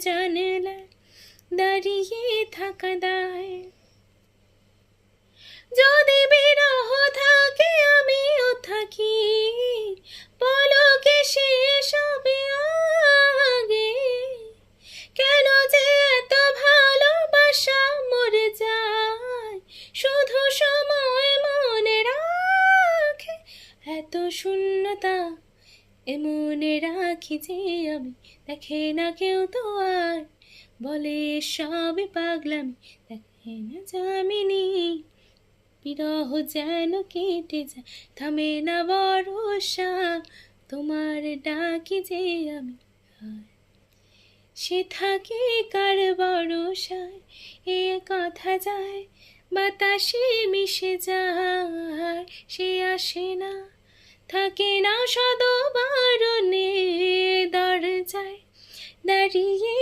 জানলায় দাঁড়িয়ে থাকা দায়। যদি বিরহ থাকে আমিও থাকি, পলকে শেষ হবে আগে। কেন যে এত ভালোবাসা মরে যায়, শুধু সময় মনে রাখে। এত শূন্যতা মনে রাখি যে আমি, দেখে না কেউ তো আর, বলে সবই পাগলামি, দেখে না যামিনী। বিরহ যেন কেটে যায়, থামে না বর্ষা, তোমার ডাকি যে আমি আর। সে থাকে কার ভরসায়, এ কথা যায় বাতাসে মিশে যায়। সে আসে না, থাকে না সদ বারণে, দরজায় দাঁড়িয়ে